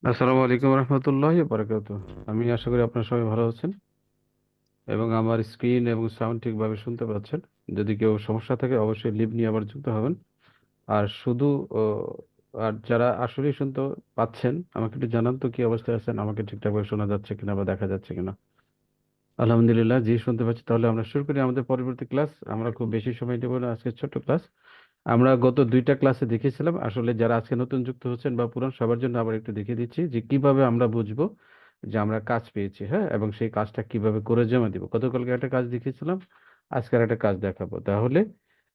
আসসালামু আলাইকুম রহমতুল্লাহ বারাকাতু। আমি আশা করি আপনার সবাই ভালো আছেন এবং আমার স্ক্রিন এবং সাউন্ড ঠিকভাবে শুনতে পাচ্ছেন। যদি কেউ সমস্যা থাকে অবশ্যই লিভ নিয়ে আবার যুক্ত হবেন। আর শুধু ও, আর যারা আসলে শুনতে পাচ্ছেন আমাকে একটু জানান তো কি অবস্থায় আছেন, আমাকে ঠিকঠাকভাবে শোনা যাচ্ছে কিনা বা দেখা যাচ্ছে কিনা। আলহামদুলিল্লাহ, জি শুনতে পাচ্ছি। তাহলে আমরা শুরু করি আমাদের পরবর্তী ক্লাস। আমরা খুব বেশি সময় নেব না, আজকে ছোট ক্লাস। আমরা গত দুইটা ক্লাসে দেখেছিলাম, আসলে যারা আজকে নতুন যুক্ত হচ্ছেন বা পুরান সবার জন্য আবার একটু দেখিয়ে দিচ্ছি যে কিভাবে আমরা বুঝবো যে আমরা কাজ পেয়েছি, হ্যাঁ, এবং সেই কাজটা কিভাবে করে জমা দিব। গতকালকে একটা কাজ দেখিয়েছিলাম, আজকে আর একটা কাজ দেখাবো। তাহলে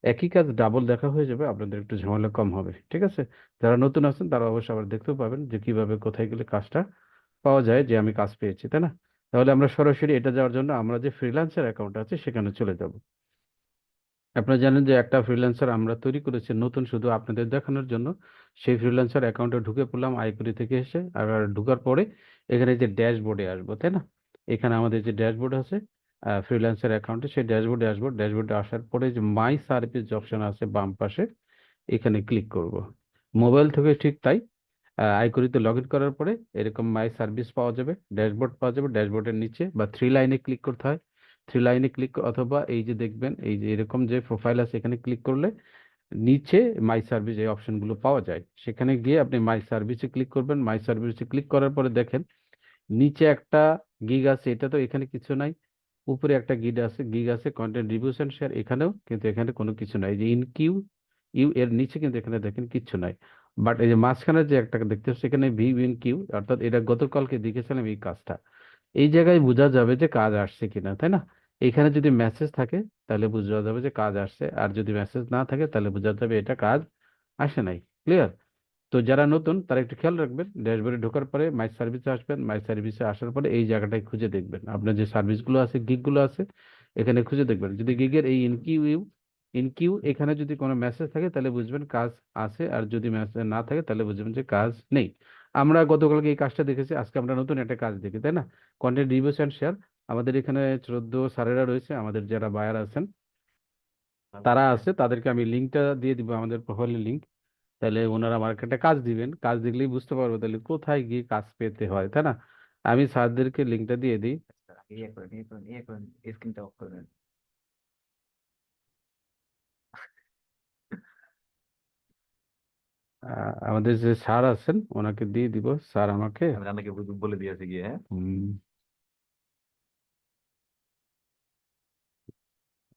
একই কাজ ডাবল দেখা হয়ে যাবে, আপনাদের একটু ঝামেলা কম হবে, ঠিক আছে? যারা নতুন আছেন তারা অবশ্যই আবার দেখতেও পাবেন যে কিভাবে কোথায় গেলে কাজটা পাওয়া যায় যে আমি কাজ পেয়েছি, তাই না? তাহলে আমরা সরাসরি এটা যাওয়ার জন্য আমরা যে ফ্রিল্যান্সার অ্যাকাউন্ট আছে সেখানে চলে যাব। আপনারা জানেন যে একটা ফ্রিল্যান্সার আমরা তৈরি করেছি নতুন, শুধু আপনাদের দেখানোর জন্য। সেই ফ্রিল্যান্সার অ্যাকাউন্টে ঢুকে পড়লাম আইকুরি থেকে এসে, আর ঢুকার পরে এখানে যে ড্যাশবোর্ডে আসবো, তাই না? এখানে আমাদের যে ড্যাশবোর্ড আছে ফ্রিল্যান্সার অ্যাকাউন্টে, সেই ড্যাশবোর্ডে আসবো। ড্যাশবোর্ডে আসার পরে যে মাই সার্ভিস যে অপশন আছে বাম পাশে, এখানে ক্লিক করব। মোবাইল থেকে ঠিক তাই। আইকুরিতে লগ ইন করার পরে এরকম মাই সার্ভিস পাওয়া যাবে, ড্যাশবোর্ড পাওয়া যাবে। ড্যাশবোর্ডের নিচে বা থ্রি লাইনে ক্লিক করতে হয়, থ্রি লাইনে ক্লিক, অথবা এই যে দেখবেন এই যে এরকম যে প্রোফাইল আছে এখানে ক্লিক করলে নিচে মাই সার্ভিস এই অপশনগুলো পাওয়া যায়। সেখানে গিয়ে আপনি মাই সার্ভিসে ক্লিক করবেন। মাই সার্ভিসে ক্লিক করার পরে দেখেন নিচে একটা গিগ আছে, এটা তো এখানে কিছু নাই। উপরে একটা গিগ আছে কন্টেন্ট রিভিউস এন্ড শেয়ার, এখানেও কিন্তু এখানে কোনো কিছু নাই। এই যে ইন কিউ ইউ এর নিচে কিন্তু এখানে দেখেন কিচ্ছু নাই। বাট এই যে মাঝখানে যে একটা দেখতে হচ্ছে এখানে ভি ইন কিউ, অর্থাৎ এটা গতকালকে দেখেছিলাম এই কাজটা। এই জায়গায় বোঝা যাবে যে কাজ আসছে কিনা, তাই না? এখানে যদি মেসেজ থাকে তাহলে বোঝা যাবে যে কাজ আসছে, আর যদি মেসেজ না থাকে তাহলে বোঝা যাবে এটা কাজ আসে নাই। ক্লিয়ার? তো যারা নতুন তারা একটু খেয়াল রাখবেন, ড্যাশবোর্ডে ঢোকার পরে মাই সার্ভিসে আসবেন। মাই সার্ভিসে আসার পরে এই জায়গাটায় খুঁজে দেখবেন আপনার যে সার্ভিসগুলো আছে, গিগগুলো আছে, এখানে খুঁজে দেখবেন। যদি গিগের এই ইনকিউ এখানে যদি কোনো মেসেজ থাকে তাহলে বুঝবেন কাজ আছে, আর যদি মেসেজ না থাকে তাহলে বুঝবেন যে কাজ নেই। আমরা গতকালকে এই কাজটা দেখেছি, আজকে আমরা নতুন একটা কাজ দেখি, তাই না? Content reviews and share. আমাদের এখানে 14 স্যারেরা রয়েছে, আমাদের যারা বায়ার আছেন তারা আছে, তাদেরকে আমি লিঙ্কটা দিয়ে দিব, আমাদের প্রোফাইলের লিঙ্ক। তাহলে ওনারা আমার একটা কাজ দিবেন, কাজ দেখলেই বুঝতে পারবো তাহলে কোথায় গিয়ে কাজ পেতে হয়, তাই না? আমি স্যারদেরকে লিঙ্কটা দিয়ে দিই। স্ক্রিনটা অফ করে দেন। আমাদের যে স্যার আছেন ওনাকে দিয়ে দিব, স্যার আমাকে আমি রান্নাকে বলে দিয়েছি গিয়ে, হ্যাঁ। উম,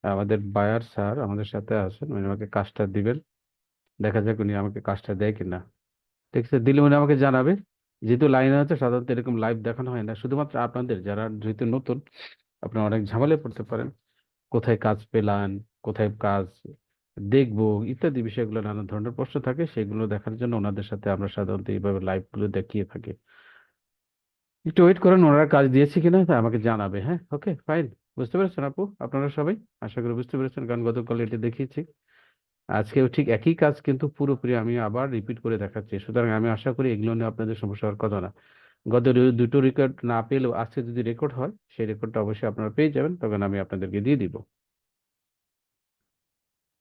আমাদের বায়ার স্যার আমাদের সাথে আছেন, উনি আমাকে কাজটা দিবেন। দেখা যাক উনি আমাকে কাজটা দেয় কিনা। ঠিক আছে, দিলে উনি আমাকে জানাবে। যেহেতু লাইনে আছে, সাধারণত এরকম লাইভ দেখানো হয় না, শুধুমাত্র আপনাদের যারা যেহেতু নতুন, আপনারা অনেক ঝামেলায় পড়তে পারেন। কোথায় কাজ পেলাম, কোথায় কাজ দেখবো, ইত্যাদি বিষয়গুলো নানা ধরনের প্রশ্ন থাকে, সেগুলো দেখার জন্য ওনাদের সাথে আমরা সাধারণত এইভাবে লাইভ গুলো দেখিয়ে থাকি। একটু ওয়েট করেন, ওনারা কাজ দিয়েছে কিনা তা আমাকে জানাবে। হ্যাঁ, ওকে, ফাইন। বুঝতে পেরেছেন আপু, আপনারা সবাই আশা করি বুঝতে পেরেছেন, কারণ গতকাল এটি দেখিয়েছি। আজকেও ঠিক একই কাজ কিন্তু পুরোপুরি আমি আবার রিপিট করে দেখাচ্ছি, সুতরাং আমি আশা করি এগুলো নিয়ে আপনাদের সমস্যা হওয়ার কথা না। গত দুটো রেকর্ড না পেলেও আজকে যদি রেকর্ড হয়, সেই রেকর্ডটা অবশ্যই আপনারা পেয়ে যাবেন, তখন আমি আপনাদেরকে দিয়ে দিব।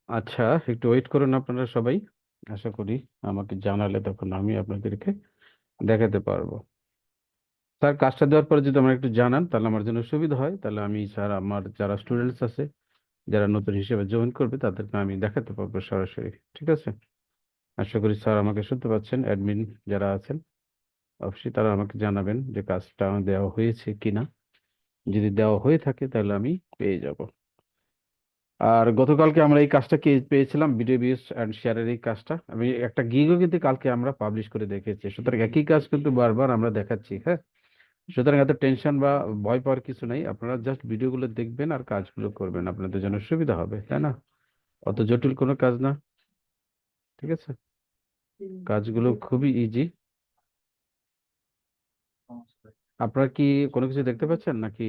আচ্ছা, একটু ওয়েট করুন আপনারা সবাই। আশা করি আমাকে জানালে তখন আমি আপনাদেরকে দেখাতে পারবো। স্যার কাজটা দেওয়ার পরে যদি আমার একটু জানান তাহলে আমার জন্য সুবিধা হয়, তাহলে আমি স্যার আমার যারা স্টুডেন্টস আছে, যারা নতুন হিসেবে জয়েন করবে তাদেরকে আমি দেখাতে পারবো সরাসরি। ঠিক আছে? আশা করি স্যার আমাকে শুনতে পাচ্ছেন। অ্যাডমিন যারা আছেন অবশ্যই তারা আমাকে জানাবেন যে কাজটা দেওয়া হয়েছে কিনা। যদি দেওয়া হয়ে থাকে তাহলে আমি পেয়ে যাব। আর গতকালকে আমরা এই কাজটা পেয়েছিলাম, ভিডিও ভিউজ অ্যান্ড শেয়ারের এই কাজটা আমি একটা গিগও কিন্তু কালকে আমরা পাবলিশ করে দেখেছি, সুতরাং একই কাজ কিন্তু বারবার আমরা দেখাচ্ছি, হ্যাঁ। সুতরাং এত টেনশন বা ভয় পাওয়ার কিছু নাই, আপনারা জাস্ট ভিডিওগুলো দেখবেন আর কাজগুলো করবেন, আপনাদের জন্য সুবিধা হবে, তাই না? অত জটিল কোনো কাজ না। ঠিক আছে, কাজগুলো খুবই ইজি। আপনারা কি কোনো কিছু দেখতে পাচ্ছেন নাকি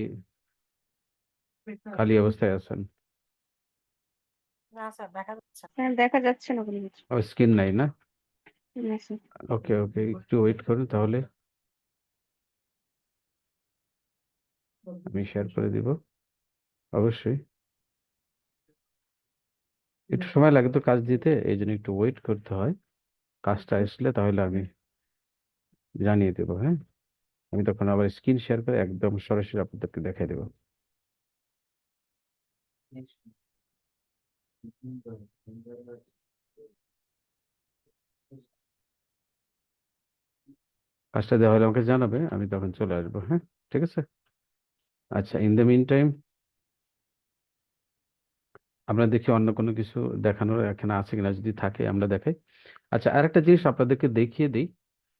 খালি অবস্থায় আছেন? না স্যার দেখা যাচ্ছে না। হ্যাঁ দেখা যাচ্ছে না কোনো কিছু। ও, স্ক্রিন নাই না? না স্যার। ওকে ওকে, একটু ওয়েট করুন তাহলে, আমি শেয়ার করে দিব অবশ্যই। একটু সময় লাগে তো কাজ দিতে, এই জন্য একটু ওয়েট করতে হয়। কাজটা আসলে তাহলে আমি জানিয়ে দেবো। হ্যাঁ, আমি তখন আবার স্ক্রিন শেয়ার করে একদম সরাসরি আপনাদেরকে দেখাই দেবো। কাজটা দেওয়া হলে আমাকে জানাবে, আমি তখন চলে আসবো। হ্যাঁ, ঠিক আছে। আচ্ছা, ইন দ্য মিন টাইম আমরা দেখি অন্য কোনো কিছু দেখানোর এখানে আছে কিনা, যদি থাকে আমরা দেখাই। আচ্ছা, আরেকটা জিনিস আপনাদেরকে দেখিয়ে দিই।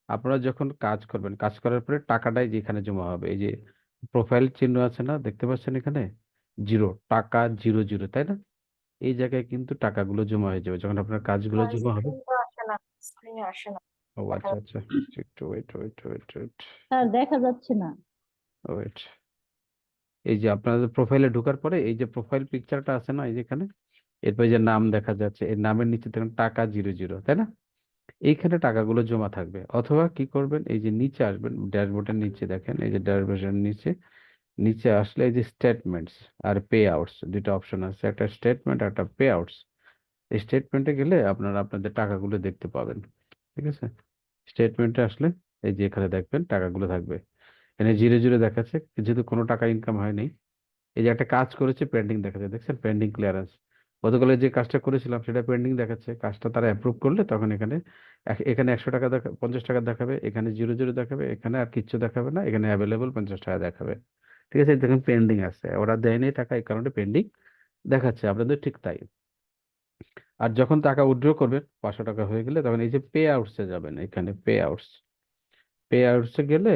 আপনারা যখন কাজ করবেন, কাজ করার পরে টাকাটাই যেখানে জমা হবে, এই যে প্রোফাইল চিহ্ন আছে না, দেখতে পাচ্ছেন এখানে জিরো, টাকা জিরো জিরো, তাই না? এই জায়গায় কিন্তু টাকাগুলো জমা হয়ে যাবে যখন আপনার কাজগুলো জমা হবে। স্ক্রিন তো আসে না, স্ক্রিনে আসে না, ও দেখা আচ্ছা যাচ্ছে আচ্ছা, একটু wait wait wait wait sir দেখা যাচ্ছে না। ওয়েট। এই যে আপনাদের প্রোফাইলে ঢোকার পরে এই যে প্রোফাইল পিকচারটা আছে না, এই যেখানে, এরপরে যে নাম দেখা যাচ্ছে, এই নামের নিচে দেখেন টাকা জিরো জিরো, তাই না? এইখানে টাকাগুলো জমা থাকবে। অথবা কি করবেন, এই যে নিচে আসবেন, ড্যাশবোর্ডের নিচে দেখেন, এই যে ড্যাশবোর্ডের নিচে, নিচে আসলে এই যে স্টেটমেন্টস আর পে আউটস দুটো অপশন আছে, একটা স্টেটমেন্ট আর একটা পে আউটস। এই স্টেটমেন্টে গেলে আপনারা আপনাদের টাকাগুলো দেখতে পাবেন। ঠিক আছে, স্টেটমেন্টে আসলে এই যে এখানে দেখবেন টাকাগুলো থাকবে। এখানে জিরো জিরো দেখাচ্ছে, যেহেতু কোনো টাকা ইনকাম হয়নি। এই যে একটা কাজ করেছে পেন্ডিং দেখাচ্ছে, দেখছেন, পেন্ডিং ক্লিয়ারেন্স। গতকালে যে কাজটা করেছিলাম সেটা পেন্ডিং দেখাচ্ছে, কাজটা তারা অ্যাপ্রুভ করলে তখন এখানে এখানে 100 টাকা দেখা, 50 টাকা দেখাবে, এখানে জিরো জিরো দেখাবে, এখানে আর কিচ্ছু দেখাবে না, এখানে অ্যাভেলেবল 50 টাকা দেখাবে। ঠিক আছে, দেখুন পেন্ডিং আছে, ওরা দেয়নি টাকা, এই কারণে পেন্ডিং দেখাচ্ছে আপনাদের, ঠিক তাই। আর যখন টাকা উইথড্র করবেন 500 টাকা হয়ে গেলে তখন এই যে পে আউটসে যাবেন, এখানে পে আউটস, পে আউটসে গেলে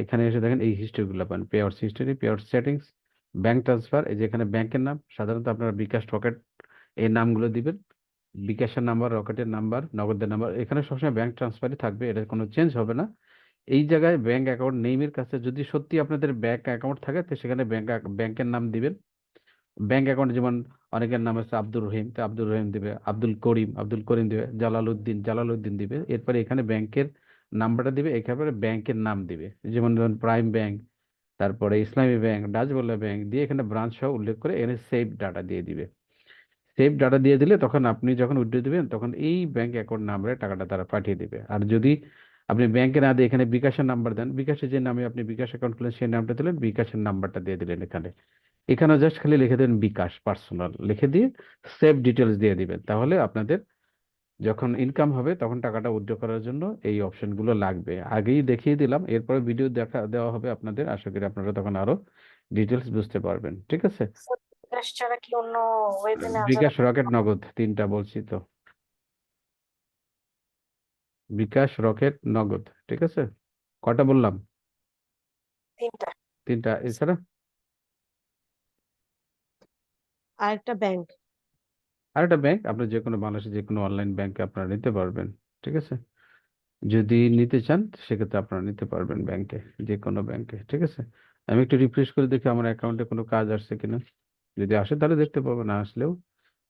এখানে এসে দেখেন এই হিস্ট্রিগুলো পান, pay outs history, pay out settings, bank transfer. এই যে এখানে ব্যাংকের নাম, সাধারণত আপনারা বিকাশ, রকেট এই নামগুলো দিবেন। বিকাশের নাম্বার, রকেটের নাম্বার, নগদের নাম্বার, এখানে সবসময় ব্যাংক ট্রান্সফারই থাকবে, এটা কোনো চেঞ্জ হবে না। এই জায়গায় ব্যাংক অ্যাকাউন্ট নেইমের কাছে যদি সত্যি আপনাদের ব্যাংক অ্যাকাউন্ট থাকে তো সেখানে ব্যাংকের নাম দিবেন। ব্যাংক অ্যাকাউন্ট যেমন অনেকের নাম আছে আব্দুর রহিম, তো আব্দুর রহিম দিবে, আব্দুল করিম দিবে, জালালউদ্দিন দিবে। এরপরে এখানে ব্যাংকের নাম্বারটা দিবে, একেবারে ব্যাংকের নাম দিবে, যেমন ধরুন প্রাইম ব্যাংক, তারপরে ইসলামী ব্যাংক, ডাচবাংলা ব্যাংক দিয়ে এখানে ব্রাঞ্চ সহ উল্লেখ করে এখানে সেভ ডাটা দিয়ে দিবে। সেভ ডাটা দিয়ে দিলে তখন আপনি যখন উইথড্র দিবেন তখন এই ব্যাংক অ্যাকাউন্ট নাম্বারে টাকাটা তারা পাঠিয়ে দিবে। আর যদি আপনি ব্যাংকে না দিয়ে এখানে বিকাশের নাম্বার দেন, বিকাশে যে নামে আপনি বিকাশ অ্যাকাউন্ট খুলেন সেই নামটা দিলেন, বিকাশের নাম্বারটা দিয়ে দিলেন এখানে। এখানে জাস্ট খালি লিখে দেন বিকাশ পার্সোনাল লিখে দিয়ে সেভ ডিটেলস দিয়ে দিবেন, তাহলে আপনাদের যখন ইনকাম হবে তখন টাকাটা উইথড্র করার জন্য এই অপশনগুলো লাগবে। আগেই দেখিয়ে দিলাম, এরপরে ভিডিও দেওয়া হবে আপনাদের, আশা করি আপনারা তখন আরো ডিটেলস বুঝতে পারবেন। ঠিক আছে, স্যার, বিকাশ ছাড়া কি অন্য ওয়েতে নেওয়া যাবে? বিকাশ, রকেট, নগদ, তিনটা বলছি তো, বিকাশ, রকেট, নগদ। ঠিক আছে, কটা বললাম? তিনটা। তিনটা। এছাড়া আর একটা ব্যাংক। আরেকটা ব্যাংক, আপনার যে কোনো বাংলাদেশের যে কোনো অনলাইন ব্যাংকে আপনারা নিতে পারবেন। ঠিক আছে, যদি নিতে চান সেক্ষেত্রে আপনারা নিতে পারবেন ব্যাংকে, যে কোনো ব্যাংকে। ঠিক আছে, আমি একটু রিফ্রেশ করে দেখি আমার অ্যাকাউন্টে কোনো কাজ আসছে কিনা। যদি আসে তাহলে দেখতে পাবো, না আসলেও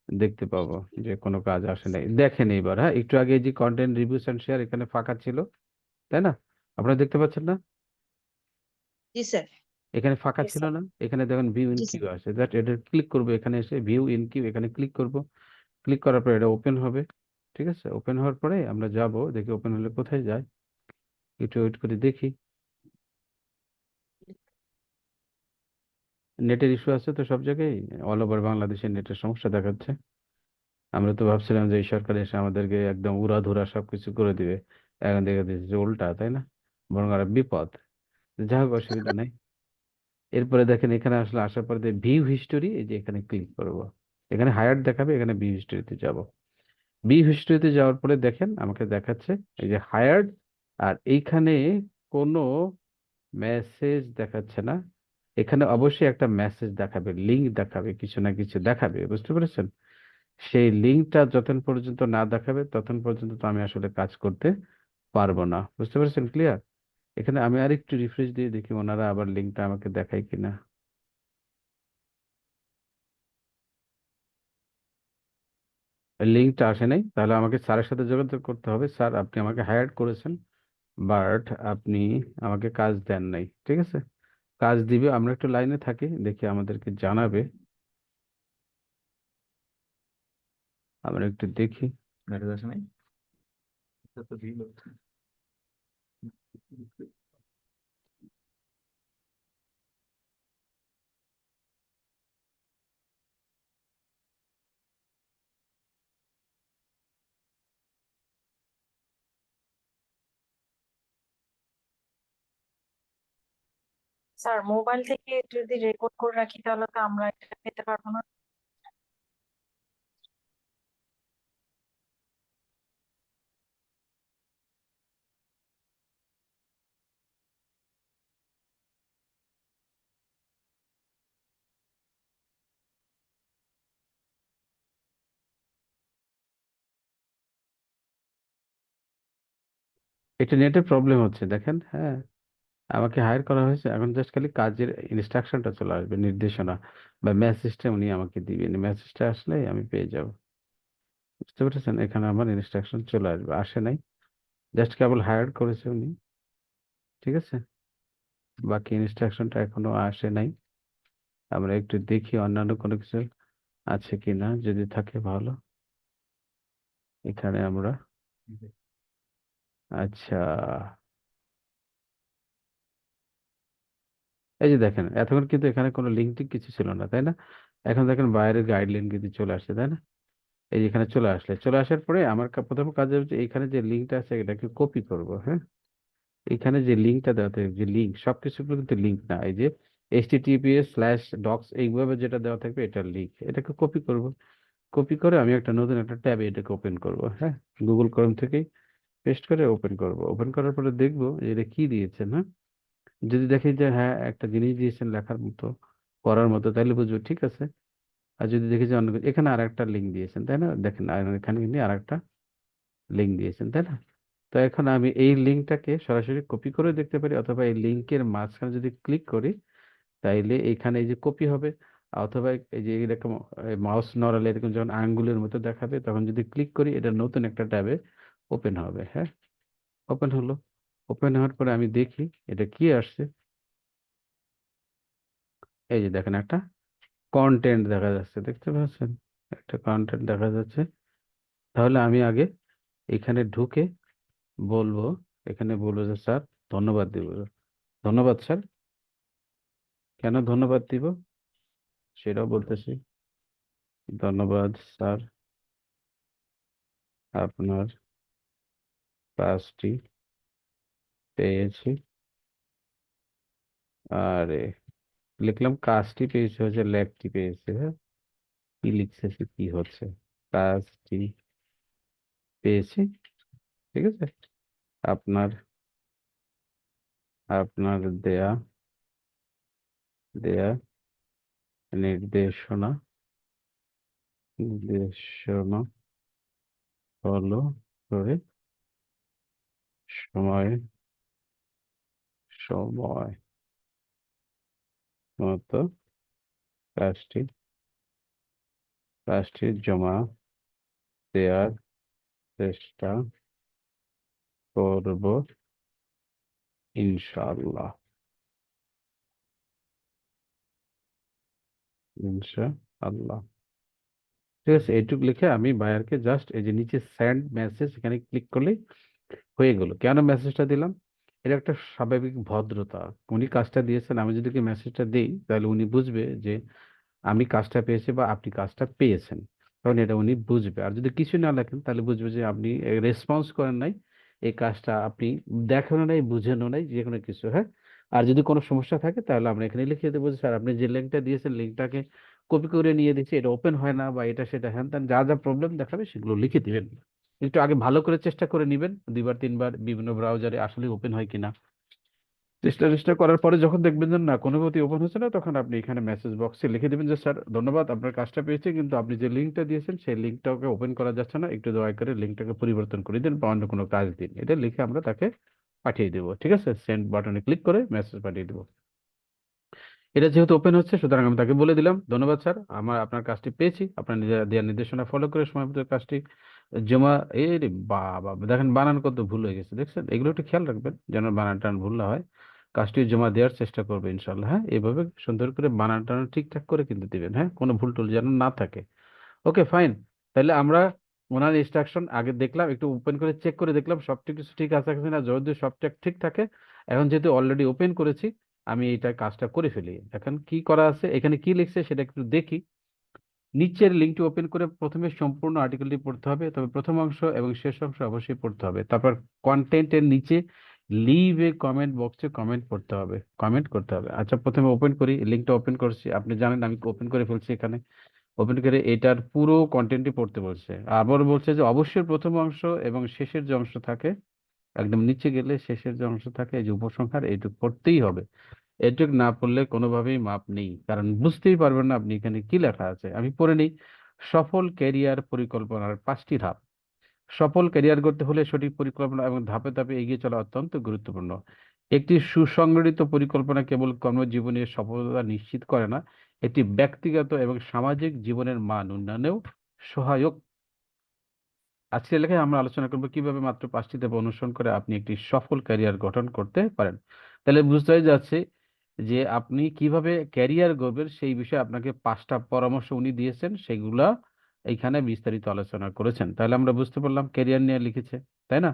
দেখতে পাবো যে কোনো কাজ আসে নাই। দেখেন এইবার, হ্যাঁ, একটু আগে যে কন্টেন্ট রিভিউস এন্ড শেয়ার এখানে ফাঁকা ছিল, তাই না? আপনারা দেখতে পাচ্ছেন না? জি স্যার। এখানে ফাঁকা জি ছিল স্যার। না? এখানে দেখেন ভিউ ইন জি কিউ স্যার। আছে, দ্যাট এটা ক্লিক করবো, এখানে এসে ভিউ ইন কিউ এখানে ক্লিক করব। ক্লিক করার পর এটা ওপেন হবে। ঠিক আছে, ওপেন হওয়ার পরে আমরা যাব, দেখি ওপেন হলে কোথায় যায়, একটু ওয়েট করে দেখি। নেটের ইস্যু আছে তো সব জায়গায়, অল ওভার বাংলাদেশের নেটের সমস্যা দেখাচ্ছে। আমরা তো ভাবছিলাম যে এই সরকার এসে আমাদেরকে একদম উড়াধুরা সবকিছু করে দিবে, এখন দেখে দিচ্ছে যে উল্টা, তাই না? বরং আরো বিপদ। যাই হোক, অসুবিধা নেই। এরপরে দেখেন এখানে আসলে আসার পরে ভিউ হিস্টোরি, এই যে এখানে ক্লিক করব, এখানে হায়ার দেখাবে, এখানে ভিউ হিস্টোরিতে যাব। ভিউ হিস্টোরিতে যাওয়ার পরে দেখেন আমাকে দেখাচ্ছে এই যে হায়ার্ড, আর এইখানে কোনো মেসেজ দেখাচ্ছে না। এখানে অবশ্যই একটা মেসেজ দেখাবে, লিংক দেখাবে, কিছু না কিছু দেখাবে, বুঝতে পেরেছেন? সেই লিঙ্কটা যতক্ষণ পর্যন্ত না দেখাবে ততক্ষণ পর্যন্ত তো আমি আসলে কাজ করতে পারবো না, বুঝতে পেরেছেন? ক্লিয়ার? এখানে আমি আরেকটু রিফ্রেশ দিয়ে দেখি ওনারা আবার লিঙ্কটা আমাকে দেখায় কিনা। লিঙ্কটা আসে নাই, তাহলে আমাকে স্যারের সাথে যোগাযোগ করতে হবে। স্যার, আপনি আমাকে হায়ার করেছেন, বাট আপনি আমাকে কাজ দেন নাই। ঠিক আছে, কাজ দিবে, আমরা একটু লাইনে থাকি, দেখি আমাদেরকে জানাবে, আমরা একটু দেখি। মেসেজ আসে নাই? এটা তো দিল। স্যার মোবাইল থেকে যদি রেকর্ড করে রাখি তাহলে তো আমরা এটা পেতে পারবো না। এটা নেটের প্রবলেম হচ্ছে দেখেন, হ্যাঁ। আমাকে হায়ার করা হয়েছে, এখন জাস্ট খালি কাজের ইনস্ট্রাকশনটা চলে আসবে, নির্দেশনা বা মেসেজটা উনি আমাকে দিবেন, মেসেজটা আসলে আমি পেয়ে যাব। বুঝতে পেরেছেন? এখানে আমার ইনস্ট্রাকশন চলে আসবে, আসে নাই, জাস্ট কেবল হায়ার করেছে উনি। ঠিক আছে, বাকি ইনস্ট্রাকশনটা এখনো আসে নাই। আমরা একটু দেখি অন্যান্য কোনো কিছু আছে কিনা, যদি থাকে ভালো। এখানে আমরা, আচ্ছা, এই যে দেখেন এতক্ষণ কিন্তু এখানে কোনো লিঙ্ক টিক কিছু ছিল না, তাই না? এখন দেখেন বাইরের গাইডলাইন কিন্তু চলে আসছে, তাই না? এই যে এখানে চলে আসার পরে আমার প্রথম কাজ হচ্ছে এখানে যে লিঙ্কটা আছে এটাকে কপি করব, হ্যাঁ। এখানে যে লিঙ্কটা দেওয়া থাকে, যে লিঙ্ক, সবকিছু কিন্তু লিঙ্ক না, এই যে https/docs এইভাবে যেটা দেওয়া থাকবে এটার লিঙ্ক, এটাকে কপি করব। কপি করে আমি একটা নতুন একটা ট্যাবে এটাকে ওপেন করব, হ্যাঁ। গুগল ক্রোম থেকেই পেস্ট করে ওপেন করব। ওপেন করার পরে দেখবো যে এটা কি দিয়েছেন, হ্যাঁ। যদি দেখি যে হ্যাঁ একটা জিনিস দিয়েছেন লেখার মতো, পড়ার মতো, তাহলে বুঝবো ঠিক আছে। আর যদি দেখি যে অন্য কিছু, এখানে আর একটা লিঙ্ক দিয়েছেন, তাই না? দেখেন এখানে কিন্তু আর একটা লিঙ্ক দিয়েছেন, তাই না? তো এখন আমি এই লিঙ্কটাকে সরাসরি কপি করে দেখতে পারি, অথবা এই লিঙ্কের মাঝখানে যদি ক্লিক করি তাইলে এখানে এই যে কপি হবে, অথবা এই যে এরকম মাউস নড়ালে এরকম যখন আঙ্গুলের মতো দেখাবে, তখন যদি ক্লিক করি এটা নতুন একটা ট্যাবে ওপেন হবে, হ্যাঁ। ওপেন হলো। ওপেন হওয়ার পরে আমি দেখি এটা কি আসছে। এই যে দেখেন একটা কন্টেন্ট দেখা যাচ্ছে, দেখতে পাচ্ছেন? একটা কন্টেন্ট দেখা যাচ্ছে। তাহলে আমি আগে এখানে ঢুকে বলবো, এখানে বলবো যে স্যার ধন্যবাদ দিব। ধন্যবাদ স্যার। কেন ধন্যবাদ দিব সেটাও বলতেছি। ধন্যবাদ স্যার, আপনার কাজটি পেয়েছি। আরে লিখলাম কাজটি পেয়েছি, হচ্ছে ল্যাবটি পেয়েছে, হ্যাঁ। কি লিখছে সে, কি হচ্ছে, কাজটি পেয়েছি। ঠিক আছে, আপনার আপনার দেয়া দেয়া নির্দেশনা নির্দেশনা ফলো করে সময় সময় মতো কাজটি কাজটি জমা দেওয়ার চেষ্টা করব ইনশাআল্লাহ। ইনশাআল্লাহ। ঠিক আছে, এইটুকু লিখে আমি বায়ারকে জাস্ট এই যে নিচে সেন্ড মেসেজ এখানে ক্লিক করলে হয়ে গেল। কেন মেসেজটা দিলাম? এটা একটা স্বাভাবিক ভদ্রতা। উনি কাজটা দিয়েছেন, আমি যদি মেসেজটা দিই তাহলে উনি বুঝবে যে আমি কাজটা পেয়েছি বা আপনি কাজটা পেয়েছেন, তখন এটা উনি বুঝবে। আর যদি কিছু না লেখেন তাহলে বুঝবে যে আপনি রেসপন্স করেন নাই, এই কাজটা আপনি দেখানো নাই, বুঝানো নাই, যে কোনো কিছু, হ্যাঁ। আর যদি কোনো সমস্যা থাকে তাহলে আমরা এখানে লিখে দেবো যে, স্যার আপনি যে লিঙ্কটা দিয়েছেন লিঙ্কটাকে কপি করে নিয়ে দিচ্ছি, এটা ওপেন হয় না, বা এটা সেটা হ্যান ত্যান যা যা প্রবলেম দেখাবে সেগুলো লিখে দিবেন। একটু আগে ভালো করে চেষ্টা করে নিবেন, দুইবার তিনবার বিভিন্ন ব্রাউজারে আসলে ওপেন হয় কিনা চেষ্টা চেষ্টা করার পরে যখন দেখবেন যে না কোনো মতেই ওপেন হচ্ছে না, তখন আপনি এখানে মেসেজ বক্সে লিখে দিবেন যে স্যার ধন্যবাদ, আপনার কাজটা পেয়েছি, কিন্তু আপনি যে লিঙ্কটা দিয়েছেন সেই লিঙ্কটাকে ওপেন করা যাচ্ছে না, একটু দয়া করে লিঙ্কটাকে পরিবর্তন করে দিন বা অন্য কোনো কাজ দিন। এটা লিখে আমরা তাকে পাঠিয়ে দেবো। ঠিক আছে, সেন্ড বাটনে ক্লিক করে মেসেজ পাঠিয়ে দেবো। এটা যেহেতু ওপেন হচ্ছে, সুতরাং আমি তাকে বলে দিলাম ধন্যবাদ স্যার, আপনার কাজটি পেয়েছি, আপনার দেওয়া নির্দেশনা ফলো করে সময় মতো কাজটি জমা। এই রে বাবা, দেখেন বানান কত ভুল হয়ে গেছে, দেখছেন? এগুলো একটু খেয়াল রাখবেন যেন বানান টান ভুল না হয়। কাজটি জমা দেওয়ার চেষ্টা করবে ইনশাল্লাহ, হ্যাঁ। এভাবে সুন্দর করে বানান টান ঠিকঠাক করে কিন্তু দিবেন, হ্যাঁ, কোনো ভুল টুল যেন না থাকে। Okay fine. তাহলে আমরা ওনার ইনস্ট্রাকশন আগে দেখলাম, একটু ওপেন করে চেক করে দেখলাম সব কিছু ঠিক আছে কিনা। যদি সবটা ঠিক থাকে, এখন যেহেতু অলরেডি ওপেন করেছি, আমি এইটা কাজটা করে ফেলি। এখন কি করা আছে, এখানে কি লিখছে সেটা একটু দেখি। নিচের লিঙ্কটি ওপেন করে প্রথমে সম্পূর্ণ আর্টিকেলটি পড়তে হবে, তবে প্রথম অংশ এবং শেষ অংশ অবশ্যই পড়তে হবে। তারপর কন্টেন্টের নিচে লিভ এ কমেন্ট বক্সে কমেন্ট পড়তে হবে, কমেন্ট করতে হবে। আচ্ছা, প্রথমে ওপেন করি, লিঙ্কটা ওপেন করছি। আপনি জানেন আমি ওপেন করে ফেলছি। এখানে ওপেন করে এটার পুরো কন্টেন্টই পড়তে বলছে। আবার বলছে যে অবশ্যই প্রথম অংশ এবং শেষের যে অংশ থাকে, একদম নিচে গেলে শেষের যে অংশ থাকে, এই যে উপসংহার, এইটুকু পড়তেই হবে। এটুক না পড়লে কোনোভাবেই মাপ নেই, কারণ বুঝতেই পারবেন না আপনি এখানে কি লেখা আছে। আমি পড়ে নিই। সফল ক্যারিয়ার পরিকল্পনার 5টি ধাপ। সফল ক্যারিয়ার করতে হলে সঠিক পরিকল্পনা এবং ধাপে ধাপে এগিয়ে চলা অত্যন্ত গুরুত্বপূর্ণ। একটি সুসংগঠিত পরিকল্পনা কেবল কর্মজীবনের সফলতা নিশ্চিত করে না, এটি ব্যক্তিগত এবং সামাজিক জীবনের মান উন্নয়নেও সহায়ক। আজকের লেখায় আমরা আলোচনা করব কিভাবে মাত্র 5টি ধাপ অনুসরণ করে আপনি একটি সফল ক্যারিয়ার গঠন করতে পারেন। তাহলে বুঝতেই যাচ্ছে যে আপনি কিভাবে ক্যারিয়ার গড়বেন সেই বিষয়ে আপনাকে 5টা পরামর্শ উনি দিয়েছেন, সেগুলা এইখানে বিস্তারিত আলোচনা করেছেন। তাহলে আমরা বুঝতে পারলাম ক্যারিয়ার নিয়ে লিখেছে, তাই না?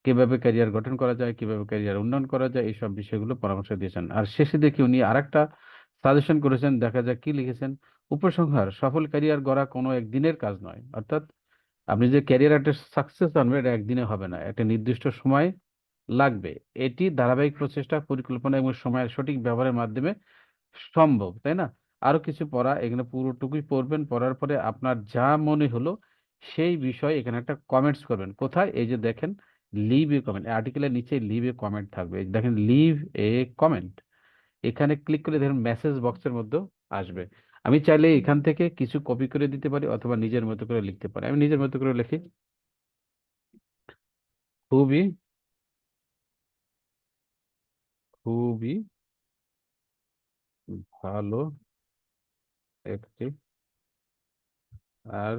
কিভাবে ক্যারিয়ার গঠন করা যায়, কিভাবে ক্যারিয়ার উন্নয়ন করা যায়, এইসব বিষয়গুলো পরামর্শ দিয়েছেন। আর শেষে দেখি উনি আরেকটা সাজেশন করেছেন, দেখা যাক কি লিখেছেন। উপসংহার: সফল ক্যারিয়ার গড়া কোনো একদিনের কাজ নয়। অর্থাৎ আপনি যে ক্যারিয়ার একটা সাকসেস আনবে, এটা একদিনে হবে না, একটা নির্দিষ্ট সময় লাগবে। এটি ধারাবাহিক প্রচেষ্টা, পরিকল্পনা এবং সময়ের সঠিক ব্যবহারের মাধ্যমে সম্ভব, তাই না? আরো কিছু পড়া, এখানে পুরোটুকুই পড়বেন। পড়ার পরে আপনার যা মনে হলো সেই বিষয়ে এখানে একটা কমেন্টস করবেন। কোথায়? এই যে দেখেন, লিভ এ কমেন্ট, আর্টিকেলের নিচে লিভ এ কমেন্ট থাকবে। এই দেখেন, লিভ এ কমেন্ট, এখানে ক্লিক করে দেখেন মেসেজ বক্সের মধ্যে আসবে। আমি চাইলে এখান থেকে কিছু কপি করে দিতে পারি অথবা নিজের মতো করে লিখতে পারি। আমি নিজের মতো করে লিখি। খুবই খুবই ভালো একটি আর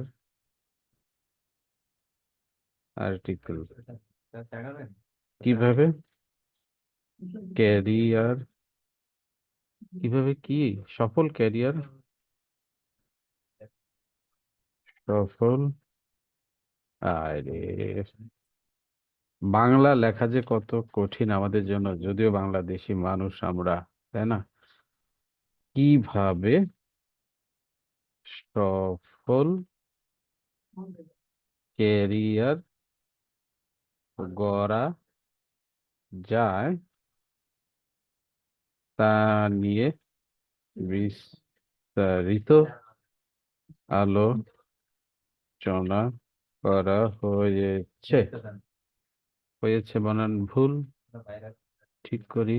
আর্টিকেল। কিভাবে ক্যারিয়ার, কিভাবে কি সফল ক্যারিয়ার, সফল, আরে বাংলা লেখা যে কত কঠিন আমাদের জন্য, যদিও বাংলাদেশি মানুষ আমরা, তাই না? কিভাবে সফল ক্যারিয়ার গড়া যায় তা নিয়ে বিস্তারিত আলোচনা করা হয়েছে। হয়েছে বানান ভুল, ঠিক করি,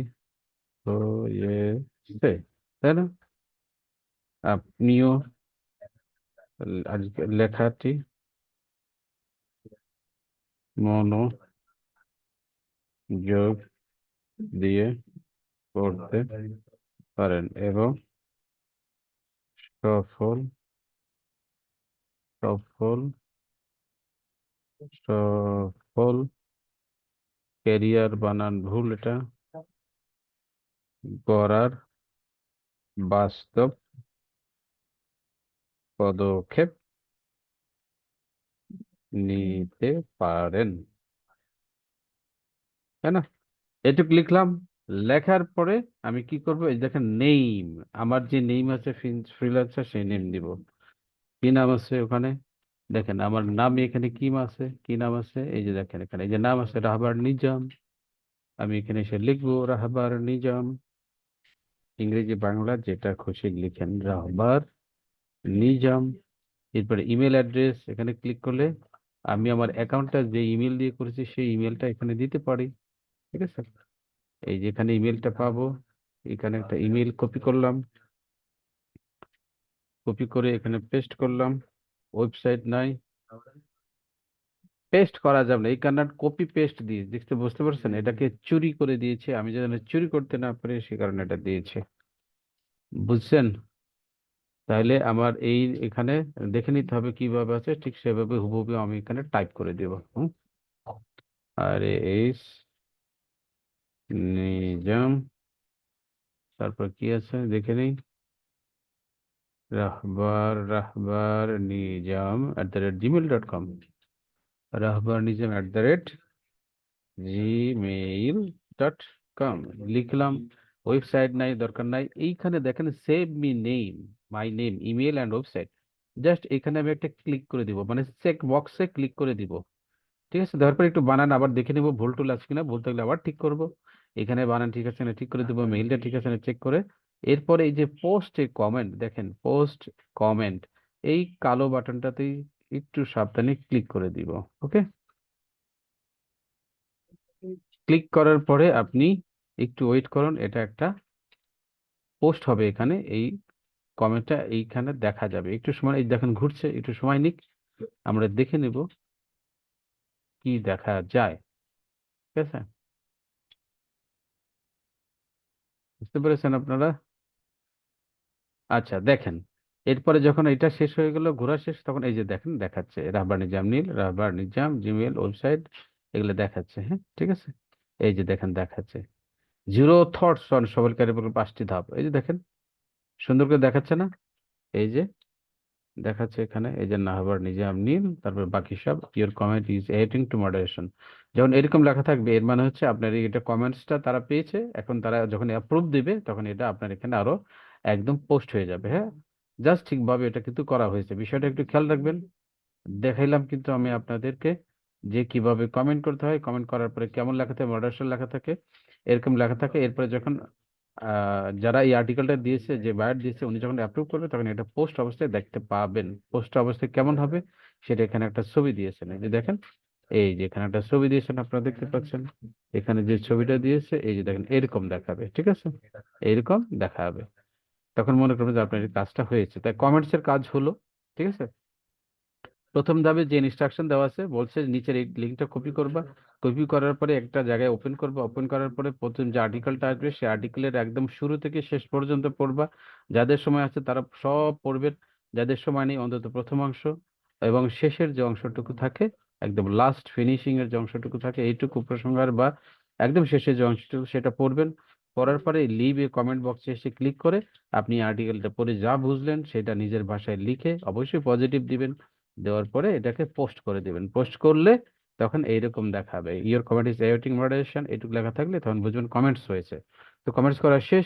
হয়েছে, তাই না? আপনিও আজকে লেখাটি মনোযোগ দিয়ে পড়তে পারেন এবং সফল সফল সফল ক্যারিয়ার বানান ভুল, এটা করার বাস্তব পদক্ষেপ নিতে পারেন, তাই না? এটুকু লিখলাম। লেখার পরে আমি কি করব, এই দেখেন নেইম, আমার যে নেইম আছে ফ্রিল্যান্সার, সেই নেম দিব। কি নাম আছে ওখানে? দেখেন আমার নাম এখানে কি আছে, কি নাম আছে, এই যে দেখেন এখানে এই যে নাম আছে রাহবার নিজাম। আমি এখানে এসে লিখবো রাহবার নিজাম, ইংরেজি বাংলা যেটা খুশি লিখেন, রাহবার নিজাম। এরপরে ইমেল অ্যাড্রেস, এখানে ক্লিক করলে আমি আমার অ্যাকাউন্টটা যে ইমেল দিয়ে করেছি সেই ইমেলটা এখানে দিতে পারি, ঠিক আছে? এই যে এখানে ইমেলটা পাবো, এখানে একটা ইমেল কপি করলাম, কপি করে এখানে পেস্ট করলাম। ওয়েবসাইট নাই, পেস্ট করা যাবে না, এই কারণে কপি পেস্ট দিয়ে দেখতে, বুঝতে পারছেন? এটাকে চুরি করে দিয়েছে, আমি যেন চুরি করতে না পারি সে কারণে এটা দিয়েছে, বুঝছেন? তাহলে আমার এই এখানে দেখে নিতে হবে কিভাবে আছে, ঠিক সেভাবে হুবহু আমি এখানে টাইপ করে দেব। আর এস নিজাম, তারপর কি আছে দেখে নিই, রাহবার নিজাম @gmail.com, রাহবার নিজাম @gmail.com লিখলাম। ওয়েবসাইট নাই, দরকার নাই। এইখানে দেখেন save me name, my name, email and website. Just এখানে আমি একটা ক্লিক করে দিব, মানে চেক বক্সে ক্লিক করে দিব। ঠিক আছে, দেওয়ার পর একটু বানান আবার দেখে নেবো ভুল টুল আছে কিনা, ভুল থাকলে আবার ঠিক করব। এখানে বানান ঠিক আছে না ঠিক করে দেবো, মেইলটা ঠিক আছে না চেক করে। এরপরে এই যে পোস্ট এ কমেন্ট, দেখেন পোস্ট কমেন্ট, এই কালো বাটনটাতেই একটু সাবধানে ক্লিক করে দিব। ওকে, ক্লিক করার পরে আপনি একটু ওয়েট করুন, এটা একটা পোস্ট হবে এখানে। এই কমেন্টটা এইখানে দেখা যাবে, একটু সময়, এই দেখেন ঘুরছে, একটু সময় নিক, আমরা দেখে নেব কি দেখা যায়। ঠিক আছে, বুঝতে পেরেছেন আপনারা? আচ্ছা দেখেন, এরপরে যখন এটা শেষ হয়ে গেল, ঘোরা শেষ, তখন এই যে দেখেন দেখাচ্ছে রাহবার নিজাম নীল, রাহবার নিজাম জিমেল ওয়েবসাইট, এগুলো দেখাচ্ছে। হ্যাঁ ঠিক আছে, এই যে দেখেন দেখাচ্ছে জিরো থটস অন সফলকারী প্রকল্প 5টি ধাপ, এই যে দেখেন সুন্দর করে দেখাচ্ছে না? এই যে দেখাচ্ছে এখানে, এই যে নাহবার নিজাম নীল, তারপর বাকি সব your comment is heading to moderation. যখন এরকম লেখা থাকবে এর মানে হচ্ছে আপনার এটা কমেন্টসটা তারা পেয়েছে, এখন তারা যখন অ্যাপ্রুভ দিবে তখন এটা আপনার এখানে আরো একদম পোস্ট হয়ে যাবে। হ্যাঁ, জাস্ট ঠিকভাবে এটা কিন্তু করা হয়েছে, বিষয়টা একটু খেয়াল রাখবেন। দেখাইলাম কিন্তু আমি আপনাদেরকে যে কিভাবে কমেন্ট করতে হয়, কমেন্ট করার পরে কেমন লেখা থাকে, মডারেশন লেখা থাকে, এরকম লেখা থাকে। এরপরে যখন যারা এই আর্টিকেলটা দিয়েছে, যে বায়ার দিয়েছে, উনি যখন অ্যাপ্রুভ করবে তখন এটা পোস্ট অবস্থায় দেখতে পাবেন। পোস্ট অবস্থায় কেমন হবে সেটা এখানে একটা ছবি দিয়েছেন, এই যে দেখেন, এই যে এখানে একটা ছবি দিয়েছেন আপনারা দেখতে পাচ্ছেন। এখানে যে ছবিটা দিয়েছে এই যে দেখেন এরকম দেখাবে। ঠিক আছে, এইরকম দেখাবে, তখন মনে করবেন যে আপনার এই কাজটা হয়েছে। তাই কমেন্টস এর কাজ হলো। ঠিক আছে, প্রথম ধাপে যে ইনস্ট্রাকশন দেওয়া আছে, বলছে নিচের এই লিঙ্কটা কপি করবা, কপি করার পরে একটা জায়গায় ওপেন করবা, ওপেন করার পরে প্রথম যে আর্টিকেলটা আসবে সেই আর্টিকেলের একদম শুরু থেকে শেষ পর্যন্ত পড়বা। যাদের সময় আছে তারা সব পড়বেন, যাদের সময় নেই অন্তত প্রথম অংশ, এবং শেষের যে অংশটুকু থাকে, একদম লাস্ট ফিনিশিং এর যে অংশটুকু থাকে, এইটুকু উপসংহার বা একদম শেষের যে অংশটুকু সেটা পড়বেন। পড়ার পরে লিভ এ কমেন্ট বক্সে এসে ক্লিক করে আপনি আর্টিকেলটা পড়ে যা বুঝলেন সেটা নিজের ভাষায় লিখে, অবশ্যই পজিটিভ দিবেন, দেওয়ার পরে এটাকে পোস্ট করে দিবেন। পোস্ট করলে তখন এইরকম দেখাবে your comment is awaiting moderation, এটুকু লেখা থাকলে তখন বুঝবেন কমেন্টস হয়েছে। তো কমেন্টস করা শেষ।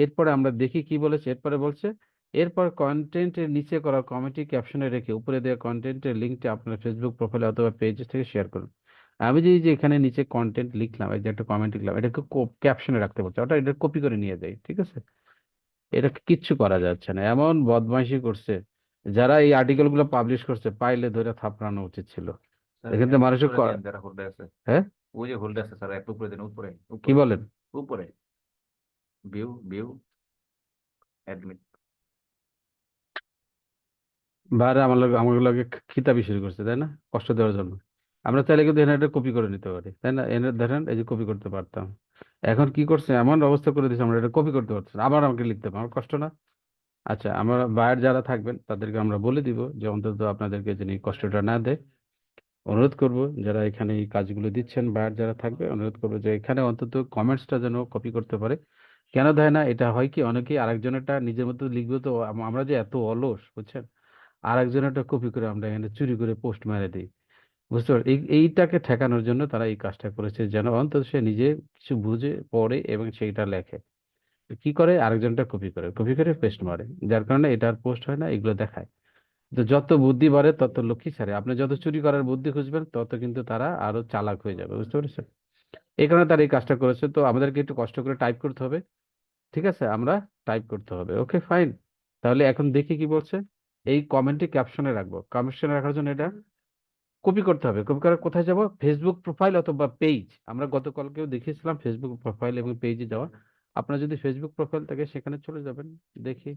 এরপরে আমরা দেখি কি বলেছে। এরপরে বলছে, এরপর কন্টেন্টের নিচে করা কমেন্টটি ক্যাপশনে রেখে উপরে দেওয়া কন্টেন্টের লিঙ্কটি আপনার ফেসবুক প্রোফাইল অথবা পেজ থেকে শেয়ার করুন। আমি যে এই যে এখানে নিচে কন্টেন্ট লিখলাম, এই যে একটা কমেন্ট লিখলাম, এটাকে ক্যাপশনে রাখতে বলছে, ওটা এটা কপি করে নিয়ে যাই। ঠিক আছে, এটা কিচ্ছু করা যাচ্ছে না, এমন বদমাইশি করছে। যারা এই আর্টিকেল গুলো পাবলিশ করছে পাইলে ধরে থাপড়ানো উচিত ছিল। স্যার এখানে তো একটু মানুষের উপরে দিয়েন যারা হোল্ডে আছে। হ্যাঁ, ওই যে হোল্ডে আছে স্যার, একটু উপরে দিন, উপরে কি উপরে বলেন? উপরে ভিউ ভিউ অ্যাডমিট। বাইরে আমার লগে খিতাবি শুরু করছে, তাই না, কষ্ট দেওয়ার জন্য। আমরা চাইলে কিন্তু এখানে এটা কপি করে নিতে পারি, তাই না? এনে দেখেন এই যে কপি করতে পারতাম, এখন কি করছে এমন অবস্থা করে দিচ্ছে আমরা এটা কপি করতে পারছি না, আবার আমাকে লিখতে হবে, আমার কষ্ট না? আচ্ছা, আমরা বাইরে যারা থাকবেন তাদেরকে আমরা বলে দিব যে অন্তত আপনাদেরকে যিনি কষ্টটা না দেয়। অনুরোধ করব যারা এখানে এই কাজগুলো দিচ্ছেন, বাইরে যারা থাকবে, অনুরোধ করবো যে এখানে অন্তত কমেন্টসটা যেন কপি করতে পারে। কেন দেয় না? এটা হয় কি, অনেকেই আরেকজনেরটা নিজের মতো লিখবে, তো আমরা যে এত অলস বুঝছেন, আরেকজনেরটা কপি করে আমরা এখানে চুরি করে পোস্ট মেরে দিই। বুঝতে পারছি, এইটাকে ঠেকানোর জন্য তারা এই কাজটা করেছে, যেন অন্তত সে নিজে কিছু বুঝে পড়ে এবং সেইটা লেখে। তো কি করে, আরেকজনটা কপি করে পেস্ট মারে, যার কারণে এটা আর পোস্ট হয় না, এগুলো দেখায়। তো যত বুদ্ধি বাড়ে তত লক্ষ্মী ছাড়ে, আপনি যত চুরি করার বুদ্ধি খুঁজবেন তত কিন্তু তারা আরো চালাক হয়ে যাবে। বুঝতে পেরেছেন? এই কারণে তারা এই কাজটা করেছে। তো আমাদেরকে একটু কষ্ট করে টাইপ করতে হবে। ঠিক আছে, আমরা টাইপ করতে হবে। ওকে ফাইন, তাহলে এখন দেখি কি বলছে। এই কমেন্টে ক্যাপশনে রাখবো, ক্যাপশনে রাখার জন্য এটা কপি করতে হবে। কপি করার কোথায় যাব? ফেসবুক প্রোফাইল অথবা পেজ। আমরা গতকালকেও দেখিয়েছিলাম ফেসবুক প্রোফাইল এবং পেজে যাওয়া। আপনার যদি ফেসবুক প্রোফাইল থাকে সেখানে চলে যাবেন। দেখি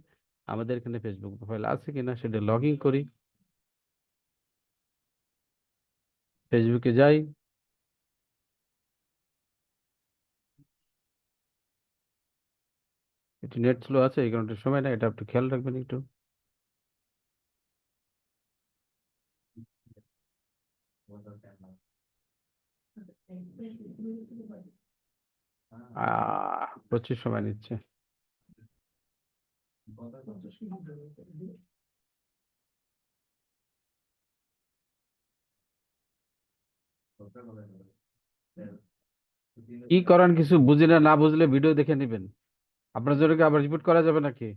আমাদের এখানে ফেসবুক প্রোফাইল আছে কিনা, সেটা লগ ইন করি। ফেসবুকে যাই, একটু নেট স্লো আছে এই কারণে সময় না, এটা একটু খেয়াল রাখবেন একটু। প্রচুর সময় নিচ্ছে। কি করান কিছু বুঝি না, না বুঝলে ভিডিও দেখে নেবেন। আপনার জন্য কি আবার রিপোর্ট করা যাবে নাকি?